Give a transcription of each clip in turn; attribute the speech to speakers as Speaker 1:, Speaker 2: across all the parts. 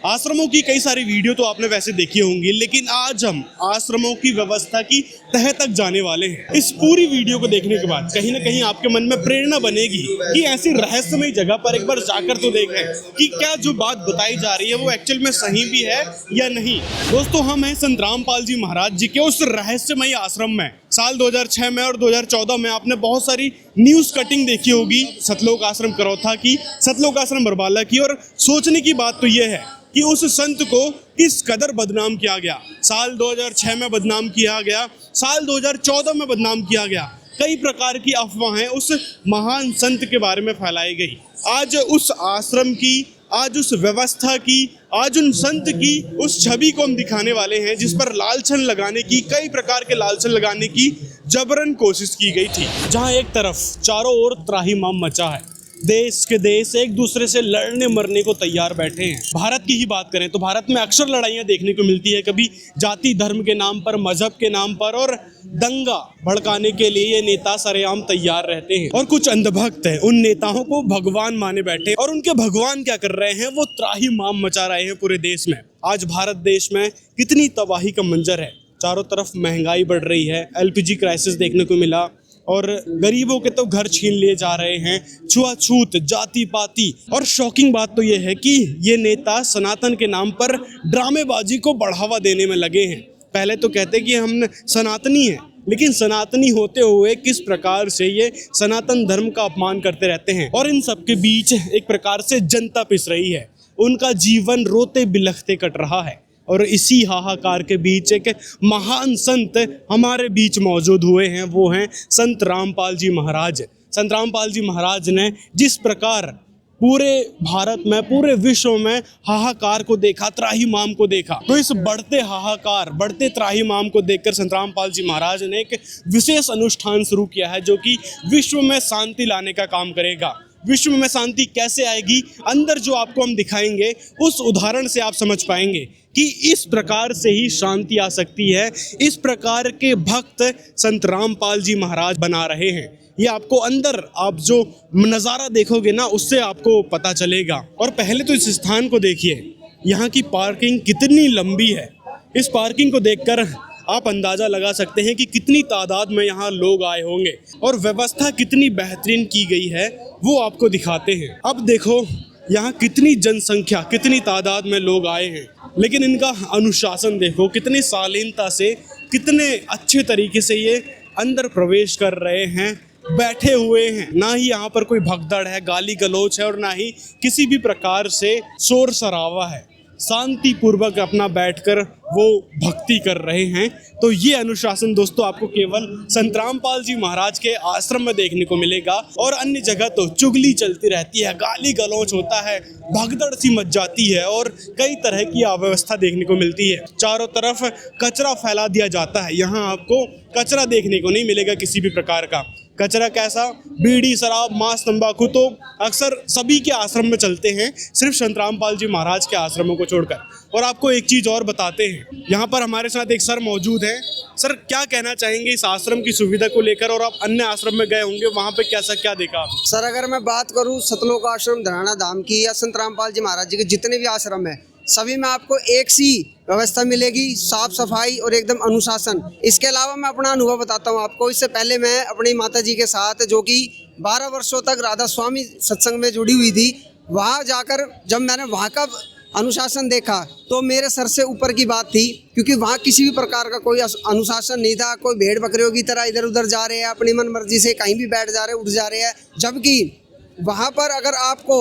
Speaker 1: आश्रमों की कई सारी वीडियो तो आपने वैसे देखी होंगी, लेकिन आज हम आश्रमों की व्यवस्था की तह तक जाने वाले हैं। इस पूरी वीडियो को देखने के बाद कहीं ना कहीं आपके मन में प्रेरणा बनेगी कि ऐसी रहस्यमय जगह पर एक बार जाकर तो देखें कि क्या जो बात बताई जा रही है वो एक्चुअल में सही भी है या नहीं। दोस्तों, हम हैं संत रामपाल जी महाराज जी के उस रहस्यमय आश्रम में। साल 2006 में और 2014 में आपने बहुत सारी न्यूज़ कटिंग देखी होगी सतलोक आश्रम करौथा की, सतलोक आश्रम बरबाला की। और सोचने की बात तो ये है कि उस संत को किस कदर बदनाम किया गया। साल 2006 में बदनाम किया गया, साल 2014 में बदनाम किया गया। कई प्रकार की अफवाहें उस महान संत के बारे में फैलाई गई। आज उस आश्रम की, आज उस व्यवस्था की, आज उन संत की उस छवि को हम दिखाने वाले हैं जिस पर लालछन लगाने की, कई प्रकार के लालछन लगाने की जबरन कोशिश की गई थी। जहां एक तरफ चारों ओर त्राहिमाम मचा है, देश के देश एक दूसरे से लड़ने मरने को तैयार बैठे हैं। भारत की ही बात करें तो भारत में अक्सर लड़ाइयाँ देखने को मिलती है, कभी जाति धर्म के नाम पर, मजहब के नाम पर, और दंगा भड़काने के लिए ये नेता सरेआम तैयार रहते हैं। और कुछ अंधभक्त हैं, उन नेताओं को भगवान माने बैठे, और उनके भगवान क्या कर रहे हैं, वो त्राहिमाम मचा रहे हैं पूरे देश में। आज भारत देश में कितनी तबाही का मंजर है। चारों तरफ महंगाई बढ़ रही है, LPG क्राइसिस देखने को मिला, और गरीबों के तो घर छीन लिए जा रहे हैं, छुआछूत, जाति पाति। और शॉकिंग बात तो ये है कि ये नेता सनातन के नाम पर ड्रामेबाजी को बढ़ावा देने में लगे हैं। पहले तो कहते कि हम सनातनी हैं, लेकिन सनातनी होते हुए किस प्रकार से ये सनातन धर्म का अपमान करते रहते हैं। और इन सब के बीच एक प्रकार से जनता पिस रही है, उनका जीवन रोते बिलखते कट रहा है। और इसी हाहाकार के बीच एक महान संत हमारे बीच मौजूद हुए हैं, वो हैं संत रामपाल जी महाराज। संत रामपाल जी महाराज ने जिस प्रकार पूरे भारत में, पूरे विश्व में हाहाकार को देखा, त्राहिमाम को देखा, तो इस बढ़ते हाहाकार, बढ़ते त्राहिमाम को देखकर संत रामपाल जी महाराज ने एक विशेष अनुष्ठान शुरू किया है जो कि विश्व में शांति लाने का काम करेगा। विश्व में शांति कैसे आएगी, अंदर जो आपको हम दिखाएंगे उस उदाहरण से आप समझ पाएंगे कि इस प्रकार से ही शांति आ सकती है। इस प्रकार के भक्त संत रामपाल जी महाराज बना रहे हैं। ये आपको अंदर आप जो नज़ारा देखोगे ना, उससे आपको पता चलेगा। और पहले तो इस स्थान को देखिए, यहाँ की पार्किंग कितनी लंबी है। इस पार्किंग को देखकर आप अंदाज़ा लगा सकते हैं कि कितनी तादाद में यहाँ लोग आए होंगे, और व्यवस्था कितनी बेहतरीन की गई है वो आपको दिखाते हैं। अब देखो यहाँ कितनी जनसंख्या, कितनी तादाद में लोग आए हैं, लेकिन इनका अनुशासन देखो, कितनी शालीनता से, कितने अच्छे तरीके से ये अंदर प्रवेश कर रहे हैं, बैठे हुए हैं। ना ही यहाँ पर कोई भगदड़ है, गाली गलौच है, और ना ही किसी भी प्रकार से शोर शराबा है। शांति पूर्वक अपना बैठकर वो भक्ति कर रहे हैं। तो ये अनुशासन दोस्तों आपको केवल संत रामपाल जी महाराज के आश्रम में देखने को मिलेगा, और अन्य जगह तो चुगली चलती रहती है, गाली गलौच होता है, भगदड़ सी मच जाती है, और कई तरह की अव्यवस्था देखने को मिलती है। चारों तरफ कचरा फैला दिया जाता है। यहाँ आपको कचरा देखने को नहीं मिलेगा किसी भी प्रकार का। कचरा कैसा? बीड़ी, शराब, मांस, तंबाकू तो अक्सर सभी के आश्रम में चलते हैं, सिर्फ संत रामपाल जी महाराज के आश्रमों को छोड़कर। और आपको एक चीज़ और बताते हैं, यहाँ पर हमारे साथ एक सर मौजूद हैं। सर, क्या कहना चाहेंगे इस आश्रम की सुविधा को लेकर? और आप अन्य आश्रम में गए होंगे, वहाँ पे कैसा क्या देखा आपने?
Speaker 2: सर, अगर मैं बात करूँ सतलोक आश्रम धराना धाम की या संत रामपाल जी महाराज जी के जितने भी आश्रम है, सभी में आपको एक सी व्यवस्था मिलेगी, साफ सफाई और एकदम अनुशासन। इसके अलावा मैं अपना अनुभव बताता हूँ आपको। इससे पहले मैं अपनी माता जी के साथ, जो कि 12 वर्षों तक राधा स्वामी सत्संग में जुड़ी हुई थी, वहाँ जाकर जब मैंने वहाँ का अनुशासन देखा तो मेरे सर से ऊपर की बात थी, क्योंकि वहाँ किसी भी प्रकार का कोई अनुशासन नहीं था। कोई भेड़ बकरियों की तरह इधर उधर जा रहे हैं, अपनी मन मर्जी से कहीं भी बैठ जा रहे हैं, उठ जा रहे हैं। जबकि वहाँ पर अगर आपको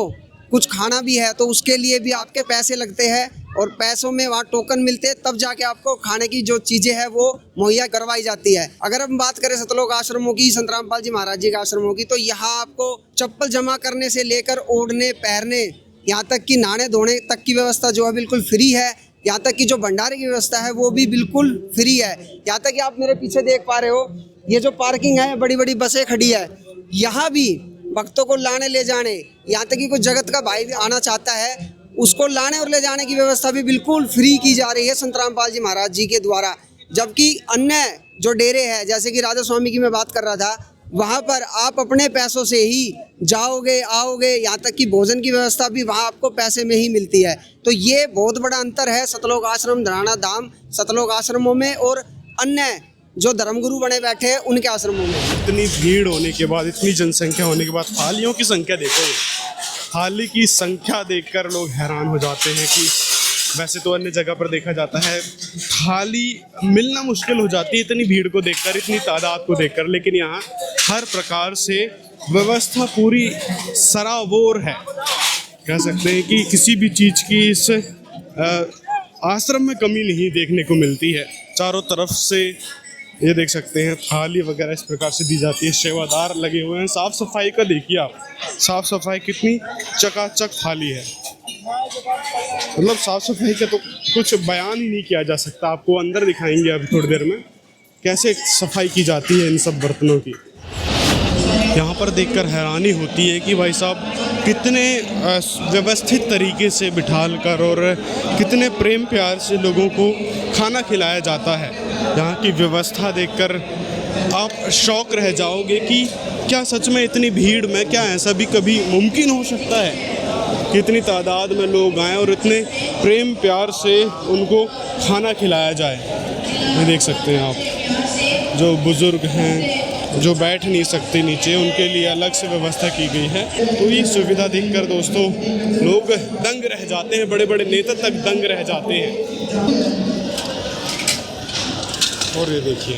Speaker 2: कुछ खाना भी है तो उसके लिए भी आपके पैसे लगते हैं, और पैसों में वहाँ टोकन मिलते हैं, तब जाके आपको खाने की जो चीज़ें हैं वो मुहैया करवाई जाती है। अगर हम बात करें सतलोक आश्रमों की, संत रामपाल जी महाराज जी के आश्रमों की, तो यहाँ आपको चप्पल जमा करने से लेकर ओढ़ने, पहनने, यहाँ तक कि नहाने धोने तक की व्यवस्था जो है बिल्कुल फ्री है। यहाँ तक कि जो भंडारे की व्यवस्था है वो भी बिल्कुल फ्री है। यहाँ तक कि आप मेरे पीछे देख पा रहे हो, ये जो पार्किंग है, बड़ी बड़ी बसें खड़ी है, यहाँ भी भक्तों को लाने ले जाने, यहाँ तक कि कोई जगत का भाई आना चाहता है उसको लाने और ले जाने की व्यवस्था भी बिल्कुल फ्री की जा रही है संत रामपाल जी महाराज जी के द्वारा। जबकि अन्य जो डेरे हैं, जैसे कि राधा स्वामी की मैं बात कर रहा था, वहाँ पर आप अपने पैसों से ही जाओगे आओगे, यहाँ तक कि भोजन की व्यवस्था भी वहाँ आपको पैसे में ही मिलती है। तो ये बहुत बड़ा अंतर है सतलोक आश्रम धराना धाम सतलोक आश्रमों में और अन्य जो धर्मगुरु बने बैठे हैं उनके आश्रमों में।
Speaker 1: इतनी भीड़ होने के बाद, इतनी जनसंख्या होने के बाद थालियों की संख्या देखो, थाली की संख्या देखकर लोग हैरान हो जाते हैं कि वैसे तो अन्य जगह पर देखा जाता है थाली मिलना मुश्किल हो जाती है इतनी भीड़ को देखकर, इतनी तादाद को देखकर, लेकिन यहाँ हर प्रकार से व्यवस्था पूरी सराबोर है। कह सकते हैं कि किसी भी चीज़ की इस आश्रम में कमी नहीं देखने को मिलती है। चारों तरफ से ये देख सकते हैं थाली वगैरह इस प्रकार से दी जाती है, सेवादार लगे हुए हैं। साफ़ सफाई का देखिए आप, साफ़ सफाई कितनी चकाचक थाली है, मतलब साफ़ सफाई का तो कुछ बयान ही नहीं किया जा सकता। आपको अंदर दिखाएंगे अभी थोड़ी देर में कैसे सफाई की जाती है इन सब बर्तनों की। यहाँ पर देखकर हैरानी होती है कि भाई साहब कितने व्यवस्थित तरीके से बिठाल कर और कितने प्रेम प्यार से लोगों को खाना खिलाया जाता है। यहाँ की व्यवस्था देखकर आप शौक रह जाओगे कि क्या सच में इतनी भीड़ में क्या ऐसा भी कभी मुमकिन हो सकता है कि इतनी तादाद में लोग आएँ और इतने प्रेम प्यार से उनको खाना खिलाया जाए। ये देख सकते हैं आप, जो बुज़ुर्ग हैं जो बैठ नहीं सकते नीचे, उनके लिए अलग से व्यवस्था की गई है। तो ये सुविधा देखकर दोस्तों लोग दंग रह जाते हैं, बड़े बड़े नेता तक दंग रह जाते हैं। और ये देखिए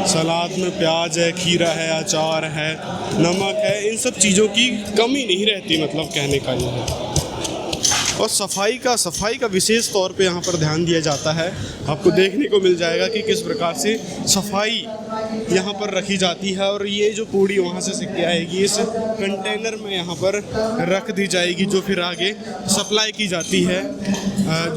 Speaker 1: सलाद में प्याज है, खीरा है, अचार है, नमक है, इन सब चीज़ों की कमी नहीं रहती, मतलब कहने का ये है। और सफाई का विशेष तौर पे यहाँ पर ध्यान दिया जाता है। आपको देखने को मिल जाएगा कि किस प्रकार से सफाई यहाँ पर रखी जाती है। और ये जो पूड़ी वहाँ से सिक्के आएगी इस कंटेनर में यहाँ पर रख दी जाएगी, जो फिर आगे सप्लाई की जाती है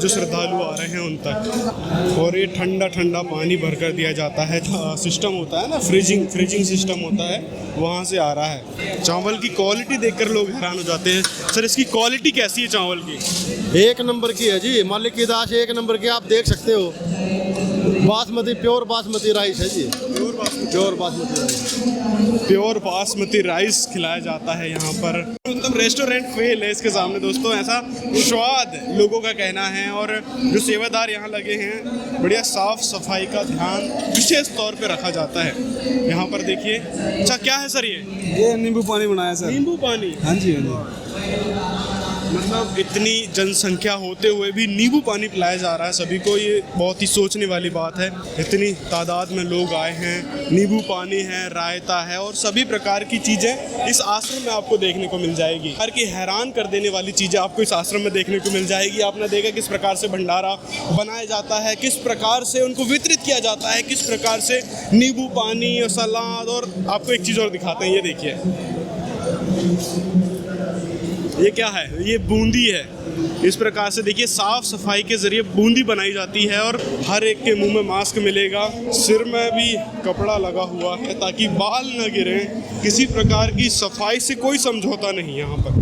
Speaker 1: जो श्रद्धालु आ रहे हैं उन तक। और ये ठंडा ठंडा पानी भर कर दिया जाता है। सिस्टम होता है ना, फ्रिजिंग सिस्टम होता है, वहाँ से आ रहा है। चावल की क्वालिटी देखकर लोग हैरान हो जाते हैं। सर इसकी क्वालिटी कैसी है चावल की?
Speaker 3: एक नंबर की है जी, मालिक की दाश एक नंबर की, आप देख सकते हो। बासमती प्योर बासमती राइस है जी,
Speaker 1: प्योर बासमती राइस खिलाया जाता है यहाँ पर। मतलब रेस्टोरेंट फेल है इसके सामने दोस्तों, ऐसा स्वाद लोगों का कहना है। और जो सेवादार यहाँ लगे हैं, बढ़िया साफ सफाई का ध्यान विशेष तौर पे रखा जाता है यहाँ पर। देखिए अच्छा क्या है सर
Speaker 4: ये नींबू पानी बनाया सर।
Speaker 1: नींबू पानी?
Speaker 4: हाँ जी हाँ जी।
Speaker 1: मतलब इतनी जनसंख्या होते हुए भी नींबू पानी पिलाया जा रहा है सभी को, ये बहुत ही सोचने वाली बात है। इतनी तादाद में लोग आए हैं, नींबू पानी है, रायता है और सभी प्रकार की चीज़ें इस आश्रम में आपको देखने को मिल जाएगी। हर की हैरान कर देने वाली चीज़ें आपको इस आश्रम में देखने को मिल जाएगी। आपने देखा किस प्रकार से भंडारा बनाया जाता है, किस प्रकार से उनको वितरित किया जाता है, किस प्रकार से नींबू पानी और सलाद। और आपको एक चीज़ और दिखाते हैं, ये देखिए ये क्या है, ये बूंदी है। इस प्रकार से देखिए साफ सफाई के जरिए बूंदी बनाई जाती है और हर एक के मुंह में मास्क मिलेगा, सिर में भी कपड़ा लगा हुआ है ताकि बाल न गिरे। किसी प्रकार की सफाई से कोई समझौता नहीं यहाँ पर।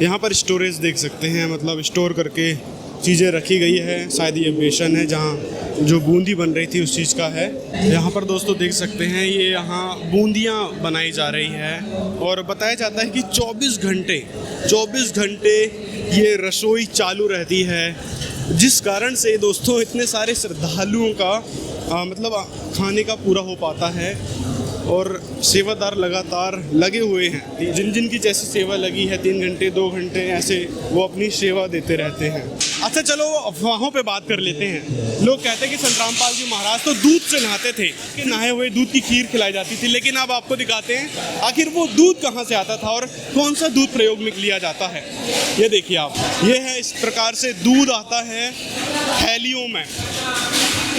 Speaker 1: यहाँ पर स्टोरेज देख सकते हैं, मतलब स्टोर करके चीज़ें रखी गई है। शायद ये बेसन है जहाँ जो बूंदी बन रही थी उस चीज़ का है। यहाँ पर दोस्तों देख सकते हैं ये यहाँ बूंदियाँ बनाई जा रही है और बताया जाता है कि 24 घंटे ये रसोई चालू रहती है, जिस कारण से दोस्तों इतने सारे श्रद्धालुओं का मतलब खाने का पूरा हो पाता है। और सेवादार लगातार लगे हुए हैं, जिन जिन की जैसी सेवा लगी है 3 घंटे 2 घंटे ऐसे वो अपनी सेवा देते रहते हैं। अच्छा चलो अफवाहों पे बात कर लेते हैं। लोग कहते हैं कि संतरामपाल जी महाराज तो दूध से नहाते थे, कि नहाए हुए दूध की खीर खिलाई जाती थी, लेकिन अब आपको दिखाते हैं आखिर वो दूध कहाँ से आता था और कौन सा दूध प्रयोग में लिया जाता है। ये देखिए आप, ये है इस प्रकार से दूध आता है थैलियों में।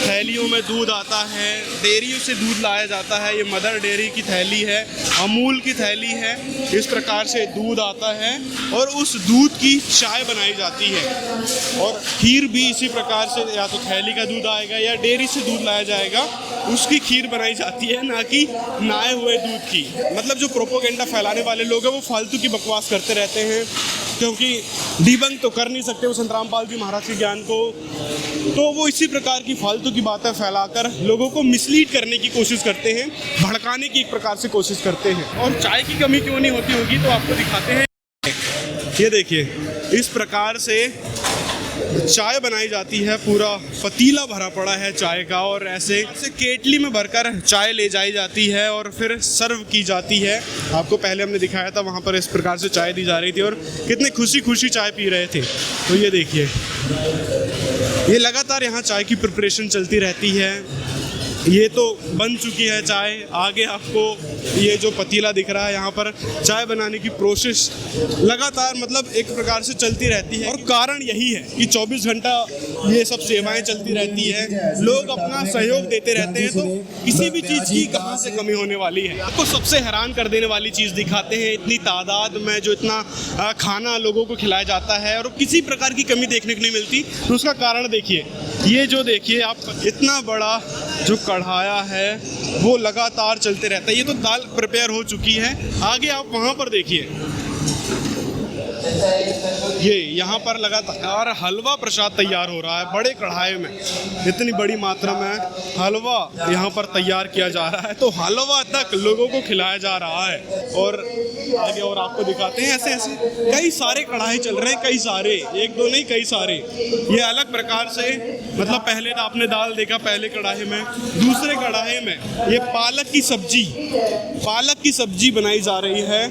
Speaker 1: थैलियों में दूध आता है, डेयरी से दूध लाया जाता है। ये मदर डेयरी की थैली है, अमूल की थैली है। इस प्रकार से दूध आता है और उस दूध की चाय बनाई जाती है। और खीर भी इसी प्रकार से, या तो थैली का दूध आएगा या डेयरी से दूध लाया जाएगा, उसकी खीर बनाई जाती है, ना कि नहाए हुए दूध की। मतलब जो प्रोपोगेंडा फैलाने वाले लोग हैं वो फालतू की बकवास करते रहते हैं, क्योंकि डिबंक तो कर नहीं सकते वो संत रामपाल जी महाराज के ज्ञान को, तो वो इसी प्रकार की फालतू की बातें फैलाकर लोगों को मिसलीड करने की कोशिश करते हैं, भड़काने की एक प्रकार से कोशिश करते हैं। और चाय की कमी क्यों नहीं होती होगी तो आपको दिखाते हैं। ये देखिए, इस प्रकार से चाय बनाई जाती है, पूरा पतीला भरा पड़ा है चाय का, और ऐसे केटली में भरकर चाय ले जाई जाती है और फिर सर्व की जाती है। आपको पहले हमने दिखाया था, वहाँ पर इस प्रकार से चाय दी जा रही थी और कितने खुशी खुशी चाय पी रहे थे। तो ये देखिए, ये लगातार यहाँ चाय की प्रिपरेशन चलती रहती है। ये तो बन चुकी है चाय, आगे आपको ये जो पतीला दिख रहा है, यहाँ पर चाय बनाने की प्रोसेस लगातार मतलब एक प्रकार से चलती रहती है। और कारण यही है कि 24 घंटा ये सब सेवाएं चलती रहती है, लोग अपना सहयोग देते रहते हैं, तो किसी भी चीज़ की कहाँ से कमी होने वाली है। आपको सबसे हैरान कर देने वाली चीज़ दिखाते हैं, इतनी तादाद में जो इतना खाना लोगों को खिलाया जाता है और किसी प्रकार की कमी देखने को नहीं मिलती। तो उसका कारण देखिए, ये जो देखिए आप, इतना बड़ा जो कढ़ाया है वो लगातार चलते रहता है। ये तो दाल प्रिपेयर हो चुकी है, आगे आप वहाँ पर देखिए, ये यहाँ पर लगातार हलवा प्रसाद तैयार हो रहा है बड़े कढ़ाई में। इतनी बड़ी मात्रा में हलवा यहाँ पर तैयार किया जा रहा है, तो हलवा तक लोगों को खिलाया जा रहा है। और आगे और आपको दिखाते हैं, ऐसे ऐसे कई सारे कढ़ाई चल रहे हैं, कई सारे, एक दो नहीं कई सारे। ये अलग प्रकार से, मतलब पहले तो आपने दाल देखा पहले कढ़ाई में, दूसरे कढ़ाई में ये पालक की सब्जी बनाई जा रही है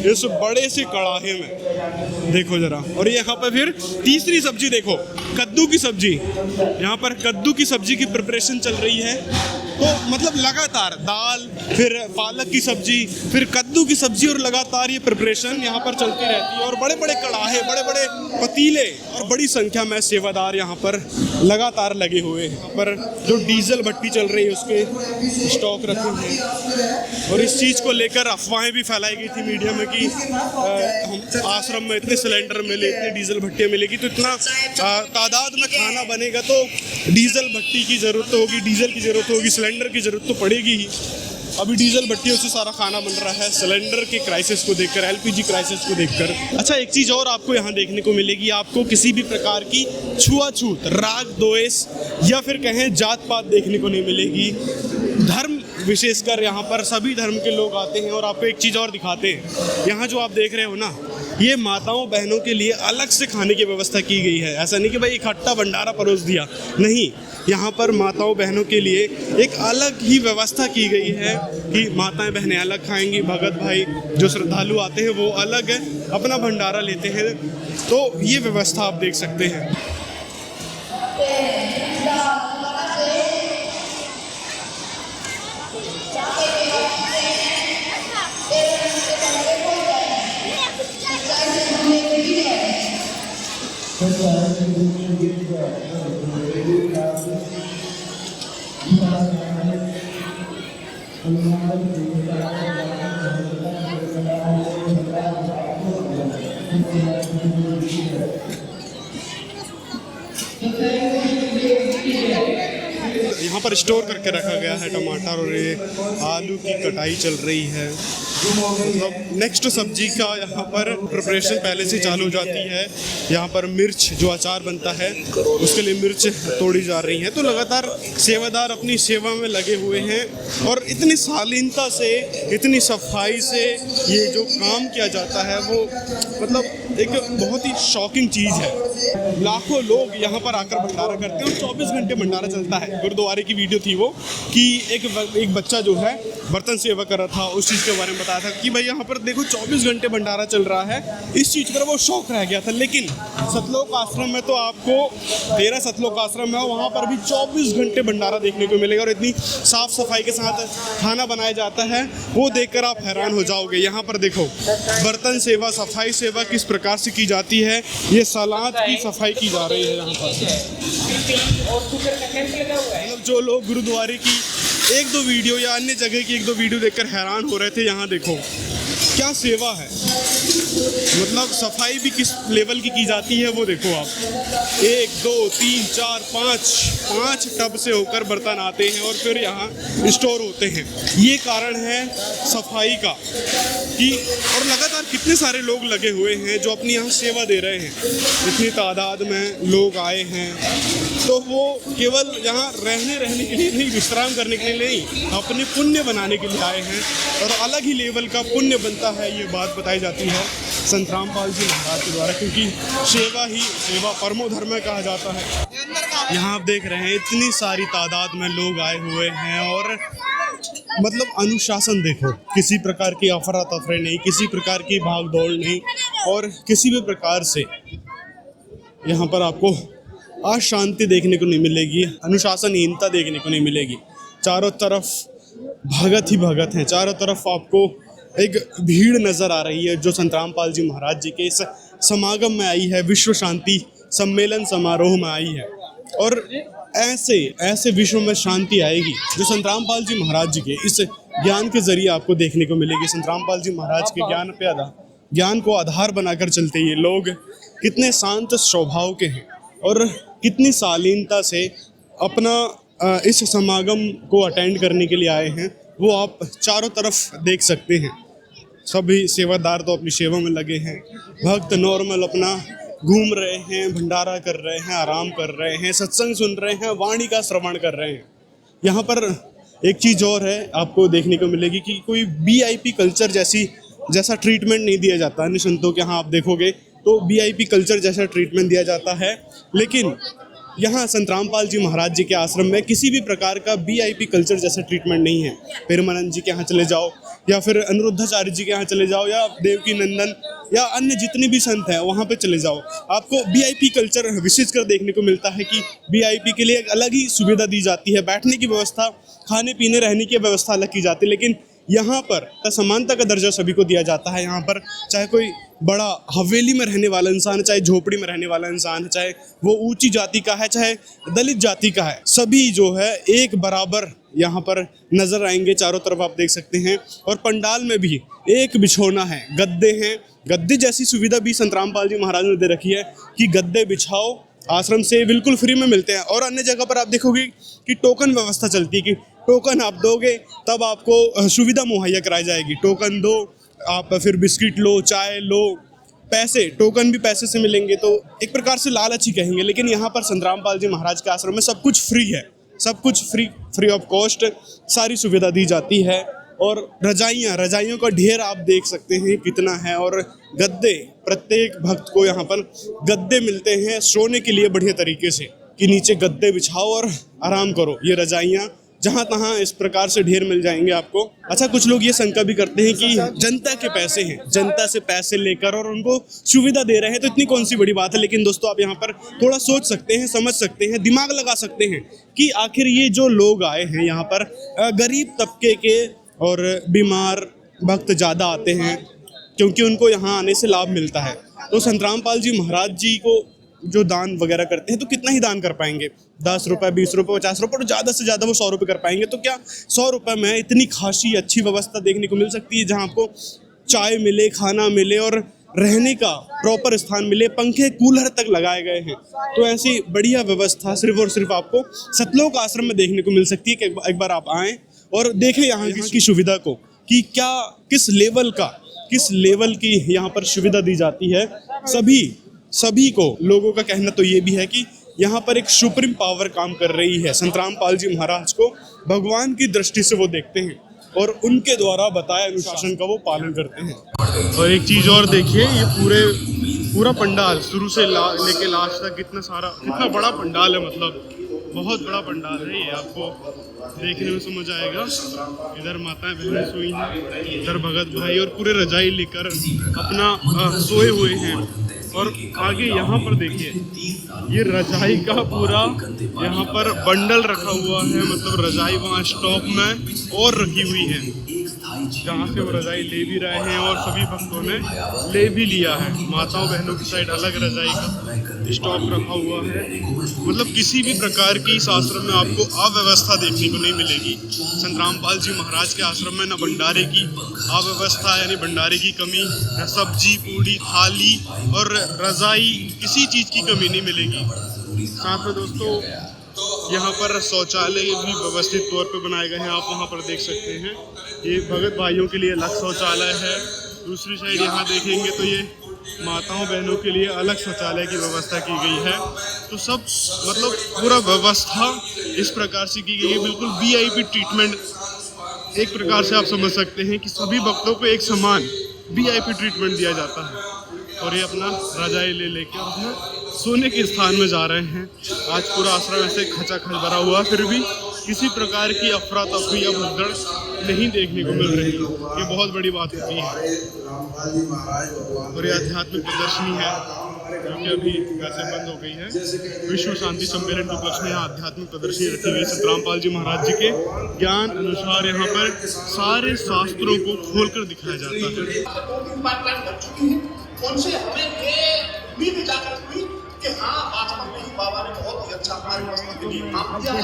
Speaker 1: इस बड़े से कढ़ाई में, देखो जरा। और यहाँ पर फिर तीसरी सब्जी देखो, कद्दू की सब्जी, यहाँ पर कद्दू की सब्जी की प्रिपरेशन चल रही है। तो मतलब लगातार दाल, फिर पालक की सब्जी, फिर कद्दू की सब्जी, और लगातार ये प्रिपरेशन यहाँ पर चलती रहती है। और बड़े बड़े कढ़ाहे, बड़े बड़े पतीले और बड़ी संख्या में सेवादार यहाँ पर लगातार लगे हुए हैं। यहाँ पर जो डीजल भट्टी चल रही है उसके स्टॉक रखे हैं। और इस चीज़ को लेकर अफवाहें भी फैलाई गई थी मीडिया में कि हम आश्रम में इतने सिलेंडर मिले, इतनी डीजल भट्टियाँ मिलेगी, तो इतना तादाद में खाना बनेगा तो डीजल भट्टी की ज़रूरत होगी, डीजल की ज़रूरत होगी, सिलेंडर की ज़रूरत तो पड़ेगी ही। अभी डीजल भट्टियों से सारा खाना बन रहा है, सिलेंडर के क्राइसिस को देखकर, एलपीजी क्राइसिस को देखकर। अच्छा, एक चीज़ और आपको यहाँ देखने को मिलेगी, आपको किसी भी प्रकार की छुआछूत, राग द्वेष या फिर कहें जात पात देखने को नहीं मिलेगी। धर्म विशेषकर यहाँ पर सभी धर्म के लोग आते हैं। और आपको एक चीज़ और दिखाते हैं, यहाँ जो आप देख रहे हो ना, ये माताओं बहनों के लिए अलग से खाने की व्यवस्था की गई है। ऐसा नहीं कि भाई इकट्ठा भंडारा परोस दिया, नहीं, यहाँ पर माताओं बहनों के लिए एक अलग ही व्यवस्था की गई है कि माताएं बहनें अलग खाएंगी, भगत भाई जो श्रद्धालु आते हैं वो अलग अपना भंडारा लेते हैं। तो ये व्यवस्था आप देख सकते हैं। यहाँ पर स्टोर करके रखा गया है टमाटर, और ये आलू की कटाई चल रही है। मतलब नेक्स्ट सब्जी का यहाँ पर प्रिपरेशन पहले से चालू हो जाती है। यहाँ पर मिर्च जो अचार बनता है उसके लिए मिर्च तोड़ी जा रही है। तो लगातार सेवादार अपनी सेवा में लगे हुए हैं और इतनी शालीनता से, इतनी सफाई से ये जो काम किया जाता है वो मतलब एक बहुत ही शॉकिंग चीज़ है। लाखों लोग यहाँ पर आकर भंडारा करते हैं और 24 घंटे भंडारा चलता है। गुरुद्वारे की वीडियो थी वो कि एक बच्चा जो है बर्तन सेवा कर रहा था, उस चीज़ के बारे में बताया था कि भाई यहाँ पर देखो 24 घंटे भंडारा चल रहा है। इस चीज़ पर वो शौक रह गया था। लेकिन सतलोक आश्रम में तो आपको 13 सतलोक आश्रम है, वहाँ पर भी 24 घंटे भंडारा देखने को मिलेगा और इतनी साफ सफाई के साथ खाना बनाया जाता है, वो देखकर आप हैरान हो जाओगे। यहाँ पर देखो बर्तन सेवा, सफाई सेवा किस प्रकार से की जाती है। ये सलाद की सफाई की जा रही है यहाँ पर। मतलब जो लोग गुरुद्वारे की एक दो वीडियो या अन्य जगह की एक दो वीडियो देखकर हैरान हो रहे थे, यहाँ देखो क्या सेवा है। मतलब सफाई भी किस लेवल की जाती है वो देखो आप। 1 2 3 4 5 टब से होकर बर्तन आते हैं और फिर यहाँ स्टोर होते हैं। ये कारण है सफाई का कि और लगातार कितने सारे लोग लगे हुए हैं जो अपनी यहाँ सेवा दे रहे हैं। इतनी तादाद में लोग आए हैं तो वो केवल यहाँ रहने के लिए नहीं, विश्राम करने के लिए नहीं, अपने पुण्य बनाने के लिए आए हैं और अलग ही लेवल का पुण्य बनता है। ये बात बताई जाती है संत रामपाल जी महाराज के द्वारा, क्योंकि सेवा परमो धर्म कहा जाता है। यहाँ आप देख रहे हैं इतनी सारी तादाद में लोग आए हुए हैं और मतलब अनुशासन देखो, किसी प्रकार की अफरा तफरी नहीं, किसी प्रकार की भाग दौड़ नहीं और किसी भी प्रकार से यहाँ पर आपको अशांति देखने को नहीं मिलेगी, अनुशासनहीनता देखने को नहीं मिलेगी। चारों तरफ भगत ही भगत हैं, चारों तरफ आपको एक भीड़ नज़र आ रही है जो संत रामपाल जी महाराज जी के इस समागम में आई है, विश्व शांति सम्मेलन समारोह में आई है। और ऐसे विश्व में शांति आएगी जो संत रामपाल जी महाराज जी के इस ज्ञान के जरिए आपको देखने को मिलेगी। संत रामपाल जी महाराज के ज्ञान को आधार बनाकर चलते ये लोग कितने शांत स्वभाव के हैं और कितनी शालीनता से अपना इस समागम को अटेंड करने के लिए आए हैं, वो आप चारों तरफ देख सकते हैं। सभी सेवादार तो अपनी सेवा में लगे हैं, भक्त नॉर्मल अपना घूम रहे हैं, भंडारा कर रहे हैं, आराम कर रहे हैं, सत्संग सुन रहे हैं, वाणी का श्रवण कर रहे हैं। यहाँ पर एक चीज़ और है आपको देखने को मिलेगी कि कोई VIP कल्चर जैसा ट्रीटमेंट नहीं दिया जाता। अन्य संतों के यहाँ आप देखोगे तो VIP कल्चर जैसा ट्रीटमेंट दिया जाता है, लेकिन यहाँ संत रामपाल जी महाराज जी के आश्रम में किसी भी प्रकार का VIP कल्चर जैसा ट्रीटमेंट नहीं है। पेरमानंद जी के यहाँ चले जाओ या फिर अनिरुद्धाचार्य जी के यहाँ चले जाओ या देवकी नंदन या अन्य जितने भी संत हैं वहाँ पे चले जाओ, आपको VIP कल्चर विशेष कर देखने को मिलता है कि VIP के लिए एक अलग ही सुविधा दी जाती है, बैठने की व्यवस्था, खाने पीने रहने की व्यवस्था अलग की जाती है। लेकिन यहाँ पर समानता का दर्जा सभी को दिया जाता है। यहाँ पर चाहे कोई बड़ा हवेली में रहने वाला इंसान है, चाहे झोपड़ी में रहने वाला इंसान है, चाहे वो ऊंची जाति का है, चाहे दलित जाति का है, सभी जो है एक बराबर यहाँ पर नजर आएंगे। चारों तरफ आप देख सकते हैं और पंडाल में भी एक बिछौना है, गद्दे हैं। गद्दे जैसी सुविधा भी संत रामपाल जी महाराज ने दे रखी है कि गद्दे बिछाओ, आश्रम से बिल्कुल फ्री में मिलते हैं। और अन्य जगह पर आप देखोगे कि टोकन व्यवस्था चलती है कि टोकन आप दोगे तब आपको सुविधा मुहैया कराई जाएगी। टोकन दो, आप फिर बिस्किट लो, चाय लो, पैसे, टोकन भी पैसे से मिलेंगे, तो एक प्रकार से लालच ही कहेंगे। लेकिन यहाँ पर संत रामपाल जी महाराज के आश्रम में सब कुछ फ्री है, सब कुछ फ्री ऑफ कॉस्ट सारी सुविधा दी जाती है। और रजाइयों का ढेर आप देख सकते हैं कितना है। और गद्दे, प्रत्येक भक्त को यहाँ पर गद्दे मिलते हैं सोने के लिए बढ़िया तरीके से कि नीचे गद्दे बिछाओ और आराम करो। ये रजाइयाँ जहाँ तहाँ इस प्रकार से ढेर मिल जाएंगे आपको। अच्छा, कुछ लोग ये शंका भी करते हैं कि जनता के पैसे हैं, जनता से पैसे लेकर और उनको सुविधा दे रहे हैं, तो इतनी कौन सी बड़ी बात है। लेकिन दोस्तों, आप यहाँ पर थोड़ा सोच सकते हैं, समझ सकते हैं, दिमाग लगा सकते हैं कि आखिर ये जो लोग आए हैं यहाँ पर गरीब तबके के और बीमार भक्त ज़्यादा आते हैं क्योंकि उनको यहाँ आने से लाभ मिलता है। तो संत रामपाल जी महाराज जी को जो दान वगैरह करते हैं तो कितना ही दान कर पाएंगे, 10 रुपये, 20 रुपये, 50 रुपये, तो ज़्यादा से ज़्यादा वो 100 रुपये कर पाएंगे। तो क्या 100 रुपये में इतनी खासी अच्छी व्यवस्था देखने को मिल सकती है जहाँ आपको चाय मिले, खाना मिले और रहने का प्रॉपर स्थान मिले, पंखे कूलर तक लगाए गए हैं। तो ऐसी बढ़िया व्यवस्था सिर्फ और सिर्फ आपको सतलोक आश्रम में देखने को मिल सकती है कि एक बार आप आएँ और देखें यहाँ की सुविधा को कि क्या किस लेवल की यहाँ पर सुविधा दी जाती है। सभी को लोगों का कहना तो ये भी है कि यहाँ पर एक सुप्रीम पावर काम कर रही है। संत रामपाल जी महाराज को भगवान की दृष्टि से वो देखते हैं और उनके द्वारा बताए अनुशासन का वो पालन करते हैं। और एक चीज़ और देखिए, ये पूरा पंडाल शुरू से लेके लास्ट तक कितना बड़ा पंडाल है, मतलब बहुत बड़ा पंडाल है। ये आपको देखने में समझ आएगा। इधर माताएं बहनें सोई हैं, इधर भगत भाई और पूरे रजाई लेकर अपना सोए हुए हैं। और आगे यहाँ पर देखिए, ये रजाई का पूरा यहाँ पर बंडल रखा हुआ है, मतलब रजाई वहाँ स्टॉक में और रखी हुई है। जहाँ से वो रजाई ले भी रहे हैं और सभी भक्तों ने ले भी लिया है। माताओं बहनों की साइड अलग रजाई का स्टॉक रखा हुआ है। मतलब किसी भी प्रकार की इस आश्रम में आपको अव्यवस्था देखने को नहीं मिलेगी। संत रामपाल जी महाराज के आश्रम में न भंडारे की अव्यवस्था यानी भंडारे की कमी, न सब्जी पूड़ी थाली और रजाई, किसी चीज़ की कमी नहीं मिलेगी। साथ में दोस्तों यहाँ पर शौचालय भी व्यवस्थित तौर पर बनाए गए हैं, आप वहाँ पर देख सकते हैं। ये भगत भाइयों के लिए अलग शौचालय है। दूसरी साइड यहाँ देखेंगे तो ये माताओं बहनों के लिए अलग शौचालय की व्यवस्था की गई है। तो सब मतलब पूरा व्यवस्था इस प्रकार से की गई है, बिल्कुल VIP ट्रीटमेंट एक प्रकार से आप समझ सकते हैं कि सभी भक्तों को एक समान VIP ट्रीटमेंट दिया जाता है। और ये अपना रजाई ले लेकर अपना सोने के स्थान में जा रहे हैं। आज पूरा आश्रम ऐसे खचाखच भरा हुआ, फिर भी किसी प्रकार की अफरा तफरी या भगदड़ नहीं देखने को मिल रही। ये बहुत बड़ी बात होती है। और ये आध्यात्मिक प्रदर्शनी है जो कि अभी वैसे बंद हो गई है। विश्व शांति सम्मेलन के उपलक्ष्य में यहाँ आध्यात्मिक प्रदर्शनी रखी गई। संत रामपाल जी महाराज जी के ज्ञान अनुसार यहाँ पर सारे शास्त्रों को खोलकर दिखाया जाता है।
Speaker 5: उनसे हमें ये उम्मीद जागृत हुई कि हाँ वास्तव में ही बाबा ने बहुत ही अच्छा हमारे मस्तिष्क के लिए काम किया है।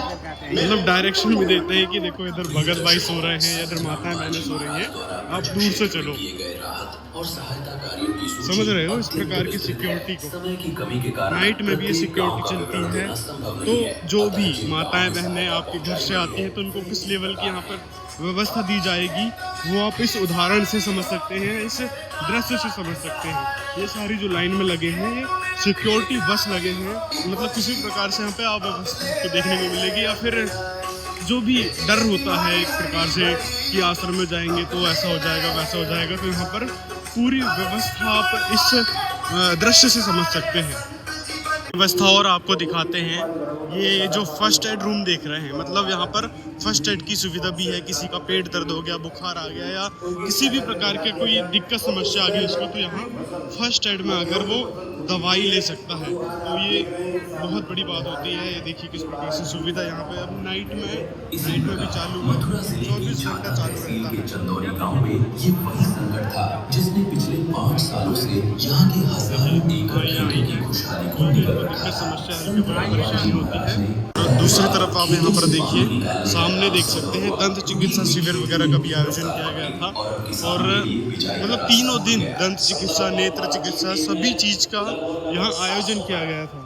Speaker 1: मतलब डायरेक्शन भी देते हैं कि देखो इधर भगत भाई सो रहे हैं, इधर माताएं बहनें सो रही हैं, आप दूर से चलो। समझ रहे हो इस प्रकार की सिक्योरिटी को। नाइट में भी ये सिक्योरिटी चलती है। तो जो भी माताएं बहनें आपके घर से आती हैं तो उनको किस लेवल की यहाँ पर व्यवस्था दी जाएगी वो आप इस उदाहरण से समझ सकते हैं, इस दृश्य से समझ सकते हैं। ये सारी जो लाइन में लगे हैं ये सिक्योरिटी बस लगे हैं। मतलब किसी प्रकार से यहाँ पे अव्यवस्था को देखने को मिलेगी, या फिर जो भी डर होता है एक प्रकार से कि आश्रम में जाएंगे तो ऐसा हो जाएगा वैसा हो जाएगा, तो यहाँ पर पूरी व्यवस्था आप इस दृश्य से समझ सकते हैं। व्यवस्था और आपको दिखाते हैं। ये जो फर्स्ट एड रूम देख रहे हैं, मतलब यहाँ पर फर्स्ट एड की सुविधा भी है। किसी का पेट दर्द हो गया, बुखार आ गया या किसी भी प्रकार के कोई दिक्कत समस्या आ गई उसको, तो यहाँ फर्स्ट एड में आकर वो दवाई ले सकता है। तो ये बहुत बड़ी बात होती है। ये देखिए किस प्रकार से सुविधा यहाँ पे अब नाइट में भी चालू है, 24 घंटा चालू रहता है।
Speaker 6: चंदौली गांव में ये वही संकट था जिसने पिछले 5 सालों से यहाँ के हजारों एकड़ की खुशहाली को
Speaker 1: दिक्कत समस्या है, परेशानी होती है। और दूसरी तरफ आप यहाँ पर देखिए, सामने देख सकते हैं दंत चिकित्सा शिविर वगैरह का भी आयोजन किया गया था। और मतलब तीनों दिन दंत चिकित्सा, नेत्र चिकित्सा, सभी चीज का यहाँ आयोजन किया गया था।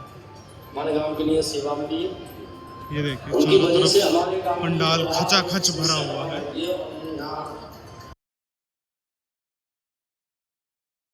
Speaker 5: हमारे गांव के लिए सेवा मिली।
Speaker 1: ये देखिए चारों तरफ पंडाल खचाखच भरा हुआ है।